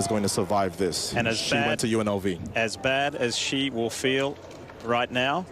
is going to survive this. And she went to UNLV. As bad as she will feel right now,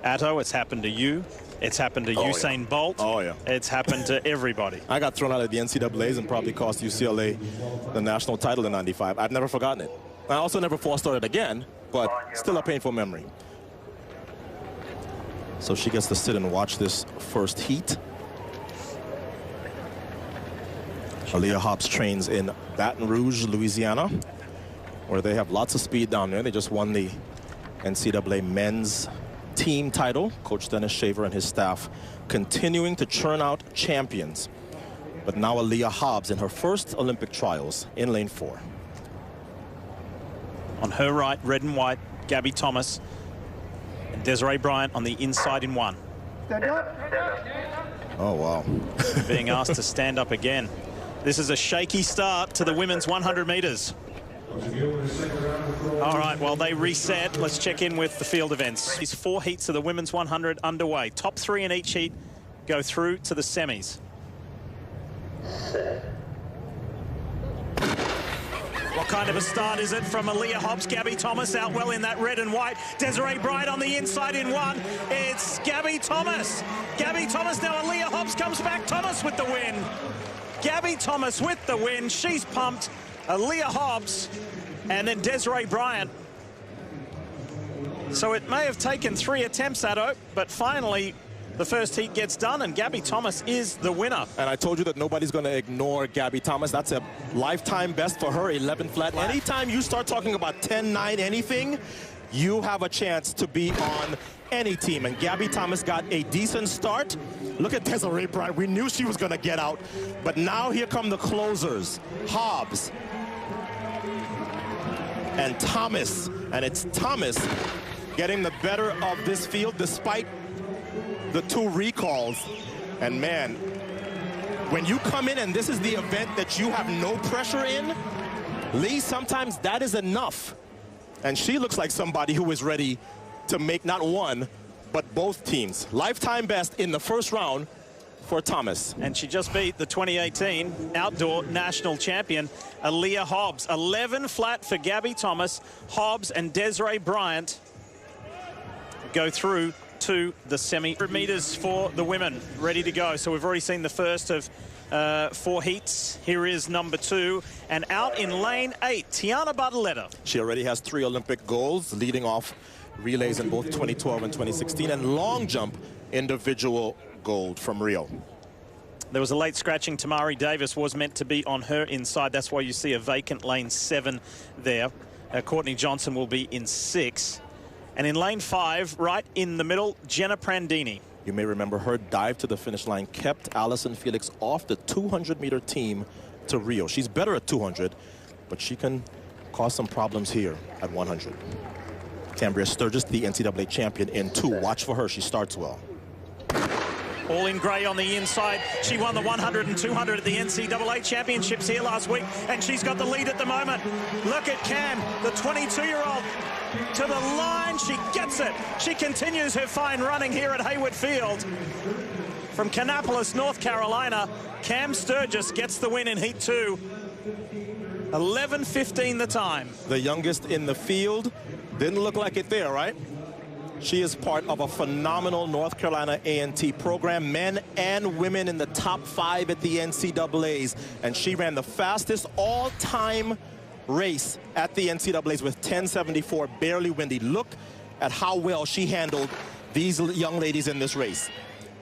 Atto, it's happened to you. It's happened to Usain Bolt. Oh, yeah. It's happened to everybody. I got thrown out of the NCAAs and probably cost UCLA the national title in '95. I've never forgotten it. I also never false started again, but still a painful memory. So she gets to sit and watch this first heat. Aaliyah Hobbs trains in Baton Rouge, Louisiana, where they have lots of speed down there. They just won the NCAA men's team title. Coach Dennis Shaver and his staff continuing to churn out champions. But now Aaliyah Hobbs in her first Olympic trials in lane 4. On her right, red and white, Gabby Thomas and Desiree Bryant on the inside in 1. Oh, wow. Being asked to stand up again. This is a shaky start to the women's 100 meters. All right, while they reset, let's check in with the field events. These 4 heats of the women's 100 underway. Top 3 in each heat go through to the semis. What kind of a start is it from Aaliyah Hobbs? Gabby Thomas out well in that red and white. Desiree Bryant on the inside in 1. It's Gabby Thomas. Gabby Thomas now. Aaliyah Hobbs comes back. Thomas with the win. Gabby Thomas with the win. She's pumped. Aaliyah Hobbs and then Desiree Bryant. So it may have taken 3 attempts at it, but finally the first heat gets done and Gabby Thomas is the winner. And I told you that nobody's going to ignore Gabby Thomas. That's a lifetime best for her, 11 flat. Anytime you start talking about 10-9 anything, you have a chance to be on any team. And Gabby Thomas got a decent start. Look at Desiree Bryant. We knew she was going to get out. But now here come the closers. Hobbs and Thomas. And it's Thomas getting the better of this field despite the 2 recalls. And man, when you come in and this is the event that you have no pressure in, Lee, sometimes that is enough. And she looks like somebody who is ready to make not one, but both teams. Lifetime best in the first round for Thomas. And she just beat the 2018 outdoor national champion, Aaliyah Hobbs. 11 flat for Gabby Thomas. Hobbs and Desiree Bryant go through to the semi. 100 meters for the women, ready to go. So we've already seen the first of 4 heats. Here is number 2. And out in lane 8, Tiana Bartoletta. She already has 3 Olympic golds, leading off relays in both 2012 and 2016, and long jump individual gold from Rio. There was a late scratching. Tamari Davis was meant to be on her inside. That's why you see a vacant lane 7 there. Courtney Johnson will be in 6. And in lane 5, right in the middle, Jenna Prandini. You may remember her dive to the finish line kept Allison Felix off the 200-meter team to Rio. She's better at 200, but she can cause some problems here at 100. Cambria Sturgis, the NCAA champion in 2. Watch for her. She starts well. All in grey on the inside. She won the 100 and 200 at the NCAA championships here last week, and she's got the lead at the moment. Look at Cam, the 22-year-old, to the line. She gets it. She continues her fine running here at Hayward Field. From Kannapolis, North Carolina, Cam Sturgis gets the win in Heat 2. 11:15 the time. The youngest in the field. Didn't look like it there, right? She is part of a phenomenal North Carolina A&T program, men and women in the top 5 at the NCAAs. And she ran the fastest all-time race at the NCAAs with 10:74, barely windy. Look at how well she handled these young ladies in this race.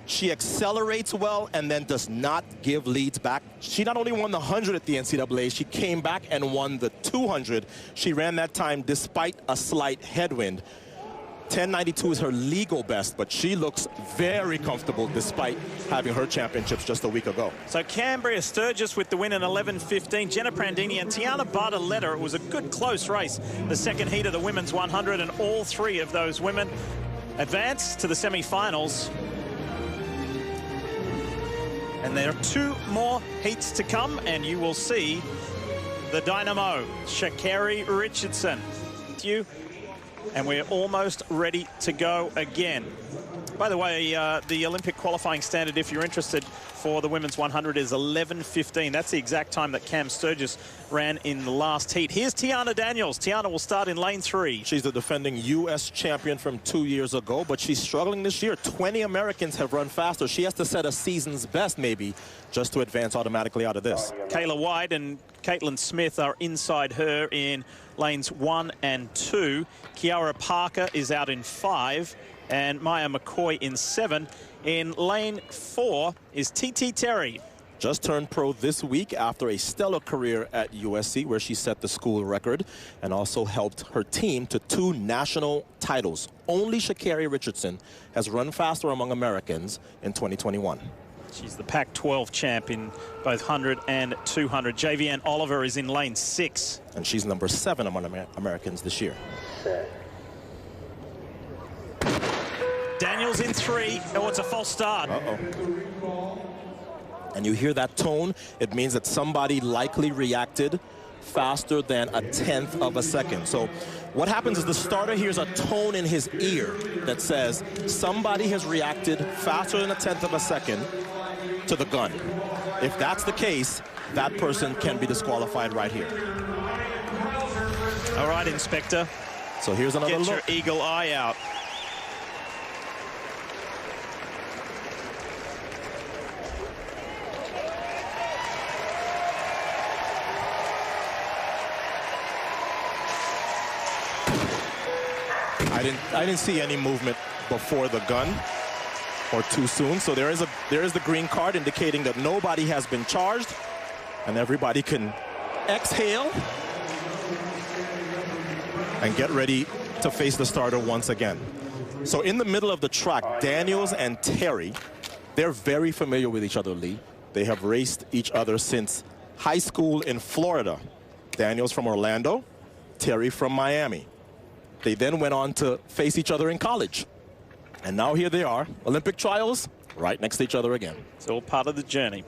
She accelerates well and then does not give leads back. She not only won the 100 at the NCAA, she came back and won the 200. She ran that time despite a slight headwind. 10:92 is her legal best, but she looks very comfortable despite having her championships just a week ago. So Cambria Sturgis with the win in 11:15. Jenna Prandini and Tiana Bartoletta. It was a good close race. The second heat of the women's 100, and all 3 of those women advance to the semi-finals. And there are 2 more heats to come, and you will see the Dynamo, Sha'Carri Richardson. And we're almost ready to go again. By the way, the Olympic qualifying standard, if you're interested, for the women's 100 is 11:15. That's the exact time that Cam Sturgis ran in the last heat. Here's Tiana Daniels. Tiana will start in lane 3. She's the defending U.S. champion from 2 years ago, but she's struggling this year. 20 Americans have run faster. She has to set a season's best, maybe, just to advance automatically out of this. Kayla White and Caitlin Smith are inside her in lanes 1 and 2. Kiara Parker is out in 5. And Maya McCoy in 7. In lane 4 is TT Terry. Just turned pro this week after a stellar career at USC, where she set the school record and also helped her team to 2 national titles. Only Sha'Carri Richardson has run faster among Americans in 2021. She's the Pac-12 champ in both 100 and 200. JVN Oliver is in lane 6. And she's number 7 among Americans this year. Daniels in 3. Oh, it's a false start. And you hear that tone, it means that somebody likely reacted faster than a 1/10 of a second. So what happens is the starter hears a tone in his ear that says somebody has reacted faster than a 1/10 of a second to the gun. If that's the case, that person can be disqualified right here. All right, Inspector. So here's another look. Get your eagle eye out. I didn't see any movement before the gun or too soon. So there is the green card indicating that nobody has been charged, and everybody can exhale and get ready to face the starter once again. So in the middle of the track, Daniels and Terry, they're very familiar with each other, Lee. They have raced each other since high school in Florida. Daniels from Orlando, Terry from Miami. They then went on to face each other in college. And now here they are, Olympic trials, right next to each other again. It's all part of the journey.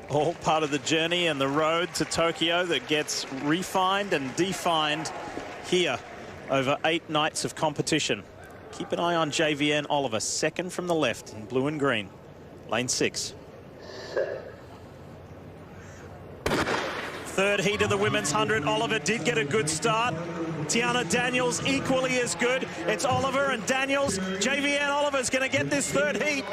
All part of the journey and the road to Tokyo that gets refined and defined here over 8 nights of competition. Keep an eye on JVN Oliver, second from the left in blue and green. Lane 6. Third heat of the women's 100. Oliver did get a good start. Tiana Daniels equally as good. It's Oliver and Daniels. JVN Oliver's going to get this third heat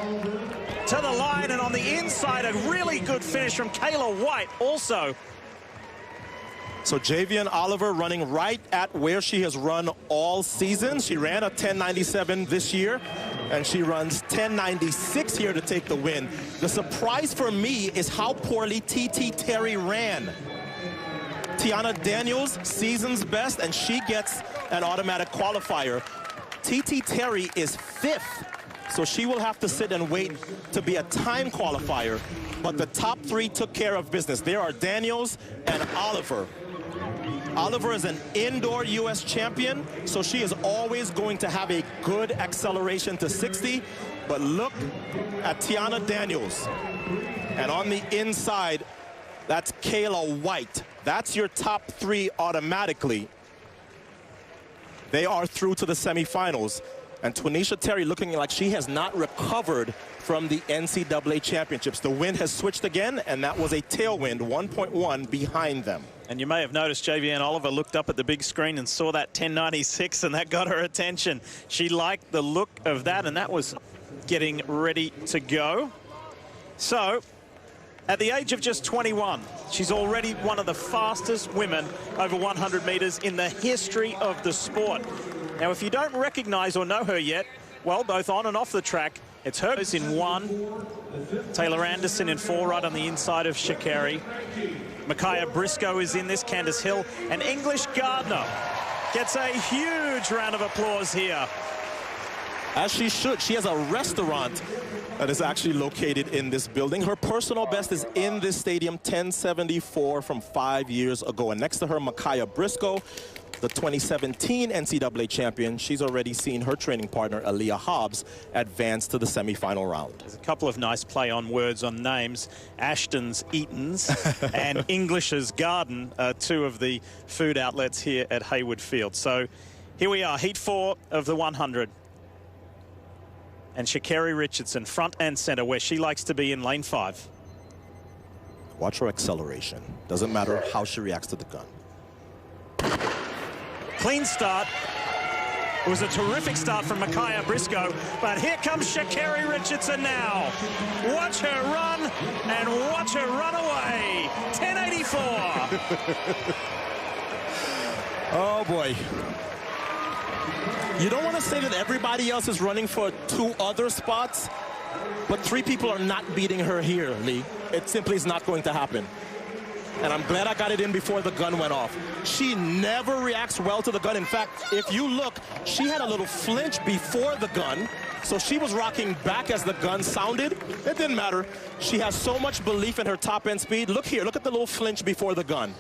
to the line, and on the inside a really good finish from Kayla White also. So JVN Oliver running right at where she has run all season. She ran a 10.97 this year, and she runs 10.96 here to take the win. The surprise for me is how poorly TT Terry ran. Tiana Daniels, season's best, and she gets an automatic qualifier. TT Terry is 5th, so she will have to sit and wait to be a time qualifier. But the top 3 took care of business. There are Daniels and Oliver. Oliver is an indoor U.S. champion, so she is always going to have a good acceleration to 60. But look at Tiana Daniels. And on the inside, that's Kayla White. That's your top 3 automatically. They are through to the semifinals. And Twanisha Terry looking like she has not recovered from the NCAA championships. The wind has switched again, and that was a tailwind, 1.1 behind them. And you may have noticed JVN Oliver looked up at the big screen and saw that 10.96, and that got her attention. She liked the look of that, and that was getting ready to go. So, at the age of just 21, she's already one of the fastest women over 100 meters in the history of the sport. Now, if you don't recognize or know her yet, well, both on and off the track, it's her in 1, Taylor Anderson in 4, right on the inside of Sha'Carri. Micaiah Briscoe is in this, Candace Hill, and English Gardner gets a huge round of applause here. As she should. She has a restaurant that is actually located in this building. Her personal best is in this stadium, 10.74 from 5 years ago. And next to her, Micaiah Briscoe, the 2017 NCAA champion. She's already seen her training partner, Aaliyah Hobbs, advance to the semifinal round. There's a couple of nice play on words on names. Ashton's Eaton's and English's Garden, 2 of the food outlets here at Hayward Field. So here we are, heat 4 of the 100. And Sha'Carri Richardson, front and center, where she likes to be in lane 5. Watch her acceleration. Doesn't matter how she reacts to the gun. Clean start. It was a terrific start from Micaiah Briscoe, but here comes Sha'Carri Richardson now. Watch her run and watch her run away. 1084. Oh, boy. You don't want to say that everybody else is running for 2 other spots, but 3 people are not beating her here, Lee. It simply is not going to happen. And I'm glad I got it in before the gun went off. She never reacts well to the gun. In fact, if you look, she had a little flinch before the gun, so she was rocking back as the gun sounded. It didn't matter. She has so much belief in her top-end speed. Look here, look at the little flinch before the gun.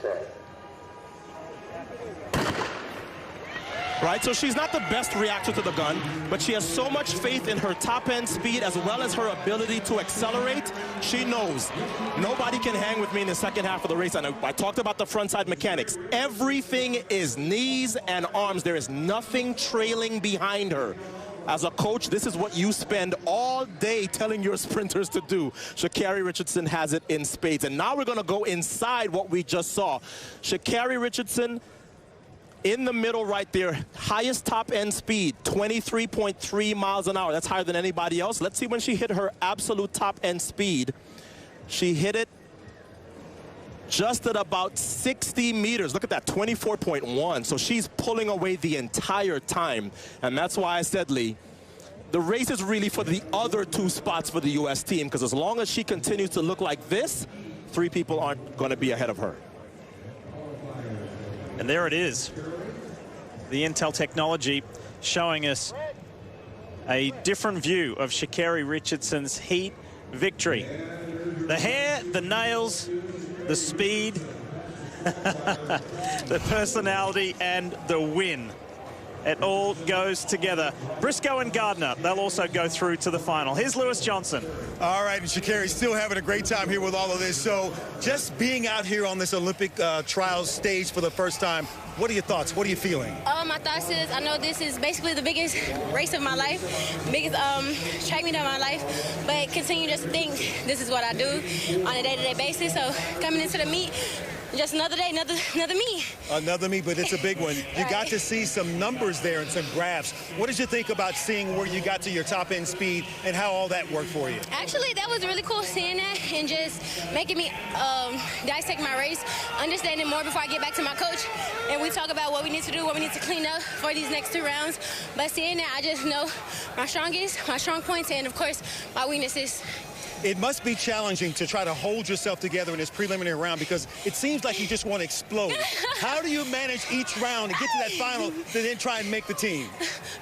Right, so she's not the best reactor to the gun, but she has so much faith in her top-end speed as well as her ability to accelerate. She knows nobody can hang with me in the second half of the race. And I talked about the frontside mechanics. Everything is knees and arms. There is nothing trailing behind her. As a coach, this is what you spend all day telling your sprinters to do. Sha'Carri Richardson has it in spades. And now we're going to go inside what we just saw. Sha'Carri Richardson, in the middle right there, highest top-end speed, 23.3 miles an hour. That's higher than anybody else. Let's see when she hit her absolute top-end speed. She hit it just at about 60 meters. Look at that, 24.1. So she's pulling away the entire time. And that's why I said, Lee, the race is really for the other 2 spots for the U.S. team, because as long as she continues to look like this, 3 people aren't going to be ahead of her. And there it is. The Intel technology showing us a different view of Sha'Carri Richardson's heat victory. The hair, the nails, the speed, the personality, and the win. It all goes together. Briscoe and Gardner, they'll also go through to the final. Here's Lewis Johnson. All right, and Sha'Carri's still having a great time here with all of this. So just being out here on this Olympic trials stage for the first time, what are your thoughts? What are you feeling? My thoughts is, I know this is basically the biggest race of my life, biggest track meet of my life, but continue just to think this is what I do on a day-to-day basis. So coming into the meet, just another day, another meet. Another meet, but it's a big one. You got to see some numbers there and some graphs. What did you think about seeing where you got to your top-end speed and how all that worked for you? Actually, that was really cool seeing that and just making me dissect my race, understanding more before I get back to my coach. And we talk about what we need to do, what we need to clean up for these next 2 rounds. But seeing that, I just know my strong points, and, of course, my weaknesses. It must be challenging to try to hold yourself together in this preliminary round because it seems like you just want to explode. How do you manage each round to get to that final to then try and make the team?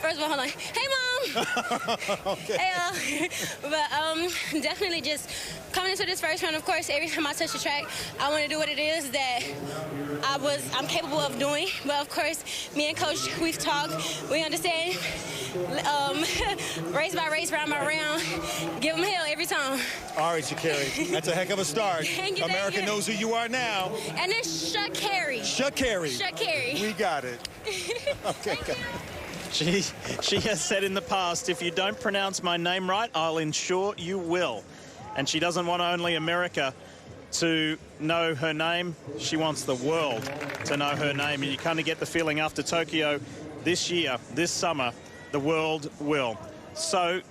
First of all, hold on. Hey, Mom! Okay. Hey, but definitely just coming into this first round, of course, every time I touch the track, I want to do what it is that I'm capable of doing. But, of course, me and Coach, we've talked. We understand race by race, round by round, give them hell every time. All right, Sha'Carri, that's a heck of a start. America knows who you are now. And it's Sha'Carri. Sha'Carri. Sha'Carri. We got it. Okay. She has said in the past, if you don't pronounce my name right, I'll ensure you will. And she doesn't want only America to know her name. She wants the world to know her name. And you kind of get the feeling after Tokyo this year, this summer, the world will. So